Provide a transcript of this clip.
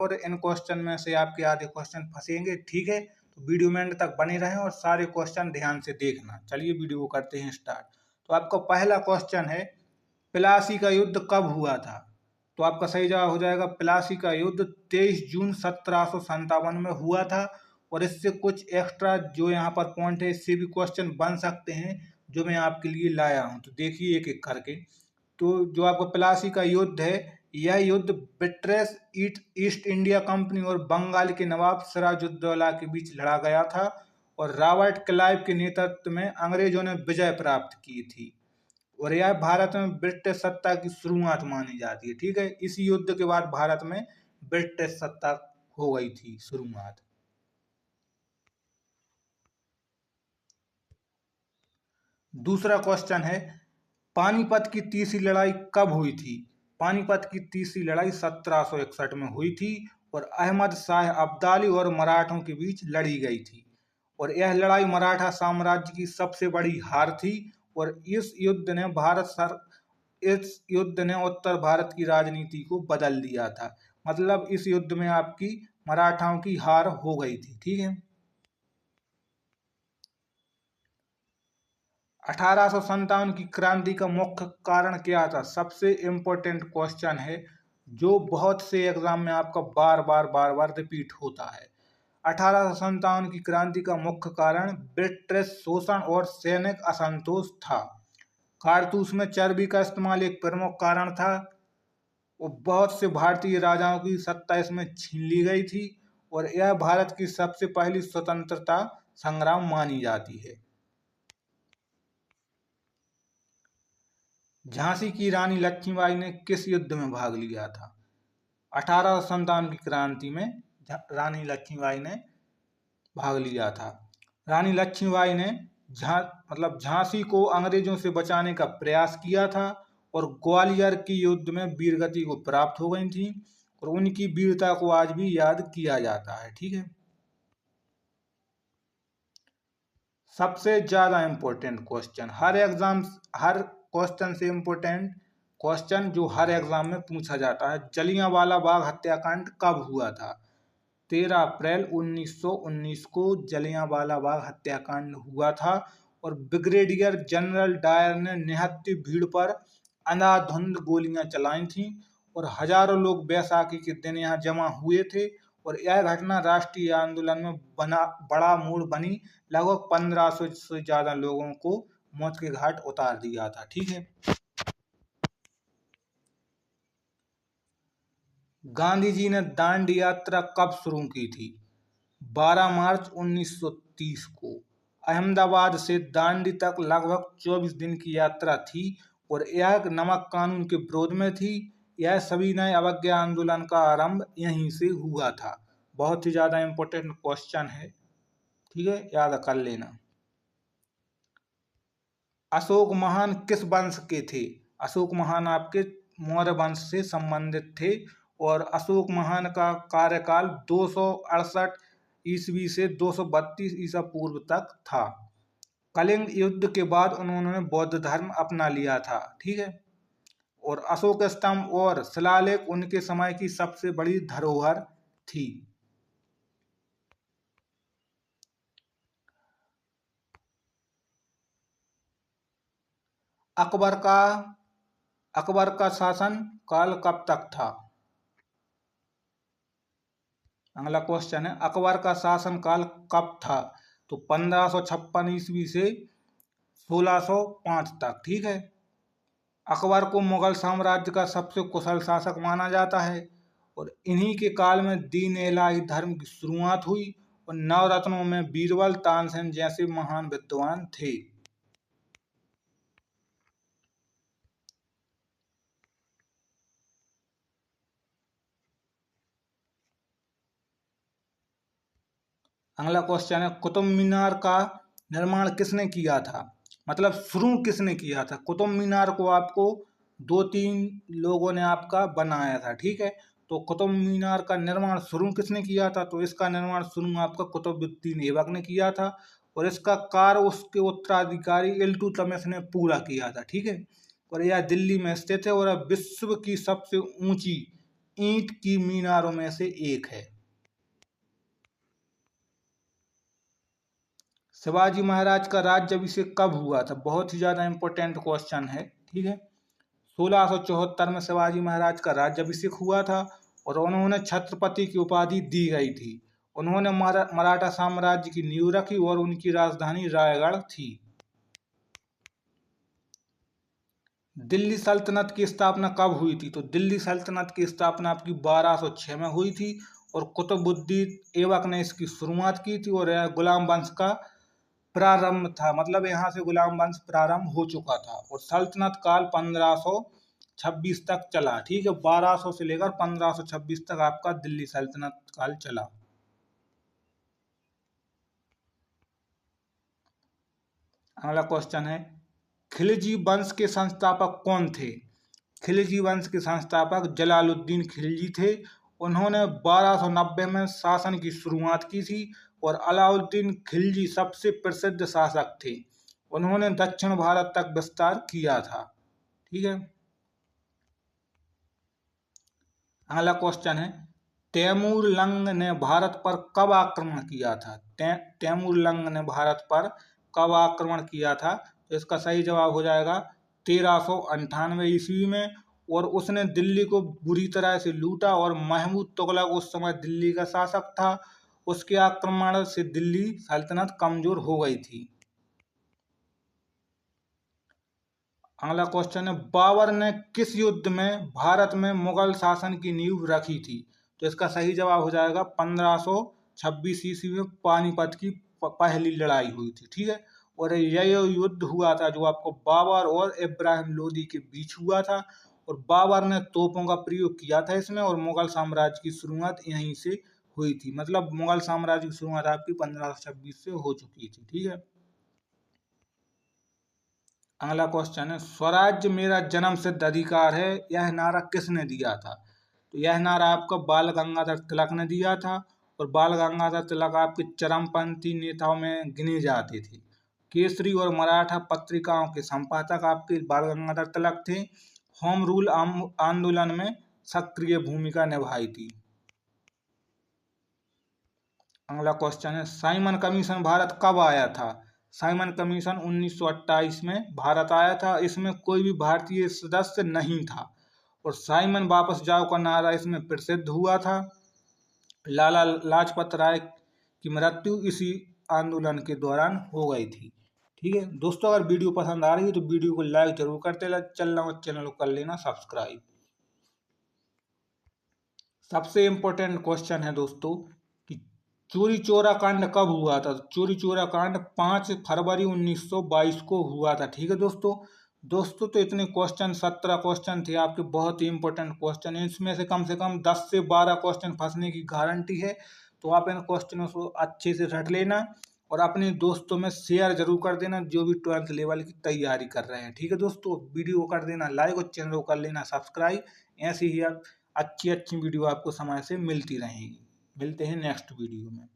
और इन क्वेश्चन में से आपके आधे क्वेश्चन फंसेंगे, ठीक है। तो वीडियो में एंड तक बने रहें और सारे क्वेश्चन ध्यान से देखना। चलिए वीडियो को करते हैं स्टार्ट। तो आपका पहला क्वेश्चन है, प्लासी का युद्ध कब हुआ था? तो आपका सही जवाब हो जाएगा, प्लासी का युद्ध 23 जून 1757 में हुआ था। और इससे कुछ एक्स्ट्रा जो यहाँ पर पॉइंट है, इससे भी क्वेश्चन बन सकते हैं जो मैं आपके लिए लाया हूँ। तो देखिए एक एक करके। तो जो आपका प्लासी का युद्ध है, यह युद्ध ब्रिटिश ईस्ट इंडिया कंपनी और बंगाल के नवाब सिराजुद्दौला के बीच लड़ा गया था और रॉबर्ट क्लाइव के नेतृत्व में अंग्रेजों ने विजय प्राप्त की थी। और यह भारत में ब्रिटिश सत्ता की शुरुआत मानी जाती है, ठीक है। इस युद्ध के बाद भारत में ब्रिटिश सत्ता हो गई थी शुरुआत। दूसरा क्वेश्चन है, पानीपत की तीसरी लड़ाई कब हुई थी? पानीपत की तीसरी लड़ाई 1761 में हुई थी और अहमद शाह अब्दाली और मराठों के बीच लड़ी गई थी। और यह लड़ाई मराठा साम्राज्य की सबसे बड़ी हार थी। और इस युद्ध ने उत्तर भारत की राजनीति को बदल दिया था। मतलब इस युद्ध में आपकी मराठाओं की हार हो गई थी, ठीक है। 1857 की क्रांति का मुख्य कारण क्या था? सबसे इम्पोर्टेंट क्वेश्चन है जो बहुत से एग्जाम में आपका बार बार रिपीट होता है। 1857 की क्रांति का मुख्य कारण ब्रिटिश शोषण और सैनिक असंतोष था। कारतूस में चर्बी का इस्तेमाल एक प्रमुख कारण था। वो बहुत से भारतीय राजाओं की सत्ता इसमें छीन ली गई थी और यह भारत की सबसे पहली स्वतंत्रता संग्राम मानी जाती है। झांसी की रानी लक्ष्मीबाई ने किस युद्ध में भाग लिया था? 1857 की क्रांति में रानी लक्ष्मीबाई ने भाग लिया था। रानी लक्ष्मीबाई ने झांसी को अंग्रेजों से बचाने का प्रयास किया था और ग्वालियर की युद्ध में वीरगति को प्राप्त हो गई थी और उनकी वीरता को आज भी याद किया जाता है, ठीक है। सबसे ज्यादा इम्पोर्टेंट क्वेश्चन, हर क्वेश्चन से इम्पोर्टेंट क्वेश्चन जो हर एग्जाम में पूछा जाता है, जलियांवाला बाग हत्याकांड कब हुआ था? 13 अप्रैल 1919 को जलियांवाला बाग हत्याकांड हुआ था और ब्रिगेडियर जनरल डायर ने निहत्थी भीड़ पर अंधाधुंध गोलियां चलाई थीं और हजारों लोग बैसाखी के दिन यहाँ जमा हुए थे। और यह घटना राष्ट्रीय आंदोलन में बड़ा मोड़ बनी। लगभग 1500 से ज्यादा लोगों को मौत के घाट उतार दिया था, ठीक है। गांधी जी ने दांडी यात्रा कब शुरू की थी? 12 मार्च 1930 को। अहमदाबाद से दांडी तक लगभग 24 दिन की यात्रा थी और यह नमक कानून के विरोध में थी। यह सविनय अवज्ञा आंदोलन का आरंभ यहीं से हुआ था। बहुत ही ज्यादा इंपॉर्टेंट क्वेश्चन है, ठीक है, याद कर लेना। अशोक महान किस वंश के थे? अशोक महान आपके मौर्य वंश से संबंधित थे और अशोक महान का कार्यकाल 268 ईस्वी से 232 ईसा पूर्व तक था। कलिंग युद्ध के बाद उन्होंने बौद्ध धर्म अपना लिया था, ठीक है। और अशोक स्तंभ और शिलालेख उनके समय की सबसे बड़ी धरोहर थी। अकबर का शासन काल कब तक था? अगला क्वेश्चन है, अकबर का शासन काल कब था? तो 1556 ईस्वी से 1605 तक, ठीक है। अकबर को मुगल साम्राज्य का सबसे कुशल शासक माना जाता है और इन्हीं के काल में दीन इलाही धर्म की शुरुआत हुई और नवरत्नों में बीरबल, तानसेन जैसे महान विद्वान थे। अगला क्वेश्चन है, कुतुब मीनार का निर्माण किसने किया था? मतलब शुरू किसने किया था? कुतुब मीनार को आपको 2-3 लोगों ने आपका बनाया था, ठीक है। तो कुतुब मीनार का निर्माण शुरू किसने किया था? तो इसका निर्माण शुरू आपका कुतुबुद्दीन ऐबक ने किया था और इसका कार्य उसके उत्तराधिकारी इल्तुतमिश ने पूरा किया था, ठीक है। और यह दिल्ली में स्थित है और विश्व की सबसे ऊंची ईंट की मीनारों में से एक है। शिवाजी महाराज का राज्याभिषेक कब हुआ था? बहुत ही ज्यादा इंपॉर्टेंट क्वेश्चन है, ठीक है। 1674 में शिवाजी महाराज का राज्याभिषेक हुआ था और उन्होंने छत्रपति की उपाधि दी गई थी। उन्होंने मराठा साम्राज्य की नींव रखी और उनकी राजधानी रायगढ़ थी। दिल्ली सल्तनत की स्थापना कब हुई थी? तो दिल्ली सल्तनत की स्थापना आपकी 1206 में हुई थी और कुतुबुद्दीन ऐबक ने इसकी शुरुआत की थी और यह गुलाम वंश का प्रारंभ था, मतलब यहाँ से गुलाम वंश प्रारंभ हो चुका था और सल्तनत काल 1526 तक चला, ठीक है। 1200 से लेकर 1526 तक आपका दिल्ली सल्तनत काल चला। अगला क्वेश्चन है, खिलजी वंश के संस्थापक कौन थे? खिलजी वंश के संस्थापक जलालुद्दीन खिलजी थे। उन्होंने 1290 में शासन की शुरुआत की थी और अलाउद्दीन खिलजी सबसे प्रसिद्ध शासक थे। उन्होंने दक्षिण भारत तक विस्तार किया था, ठीक है। अगला क्वेश्चन है, तैमूर लंग ने भारत पर कब आक्रमण किया था? तैमूर लंग ने भारत पर कब आक्रमण किया था? तो इसका सही जवाब हो जाएगा 1398 ईस्वी में और उसने दिल्ली को बुरी तरह से लूटा और महमूद तुगलक उस समय दिल्ली का शासक था। उसके आक्रमण से दिल्ली सल्तनत कमजोर हो गई थी। अगला क्वेश्चन है, बाबर ने किस युद्ध में भारत में मुगल शासन की नींव रखी थी? तो इसका सही जवाब हो जाएगा 1526 ईस्वी में पानीपत की पहली लड़ाई हुई थी, ठीक है। और यह युद्ध हुआ था जो आपको बाबर और इब्राहिम लोदी के बीच हुआ था और बाबर ने तोपों का प्रयोग किया था इसमें और मुगल साम्राज्य की शुरुआत यहीं से हुई थी, मतलब मुगल साम्राज्य की शुरुआत आपकी 1526 से हो चुकी थी, ठीक है। अगला क्वेश्चन है, स्वराज्य मेरा जन्म सिद्ध अधिकार है, यह नारा किसने दिया था? तो यह नारा आपका बाल गंगाधर तिलक ने दिया था और बाल गंगाधर तिलक आपके चरमपंथी नेताओं में गिने जाते थे। केसरी और मराठा पत्रिकाओं के संपादक आपके बाल गंगाधर तिलक थे। होम रूल आंदोलन में सक्रिय भूमिका निभाई थी। अगला क्वेश्चन है, साइमन कमीशन भारत कब आया था? साइमन कमीशन 1928 में भारत आया था। इसमें कोई भी भारतीय सदस्य नहीं था और साइमन वापस जाओ का नारा इसमें प्रसिद्ध हुआ था। लाला लाजपत राय की मृत्यु इसी आंदोलन के दौरान हो गई थी, ठीक है दोस्तों। अगर वीडियो पसंद आ रही है तो वीडियो को लाइक जरूर करते चलना और चैनल को कर लेना सब्सक्राइब। सबसे इम्पोर्टेंट क्वेश्चन है दोस्तों कि चोरी चोरा कांड कब हुआ था? चोरी चोरा कांड 5 फरवरी 1922 को हुआ था, ठीक है दोस्तों तो इतने क्वेश्चन 17 क्वेश्चन थे आपके, बहुत ही इंपॉर्टेंट क्वेश्चन है। इसमें से कम 10 से 12 क्वेश्चन फंसने की गारंटी है, तो आप इन क्वेश्चनों को अच्छे से रट लेना और अपने दोस्तों में शेयर जरूर कर देना जो भी 12th लेवल की तैयारी कर रहे हैं, ठीक है दोस्तों। वीडियो को कर देना लाइक और चैनल को कर लेना सब्सक्राइब। ऐसे ही आप अच्छी वीडियो आपको समय से मिलती रहेंगी। मिलते हैं नेक्स्ट वीडियो में।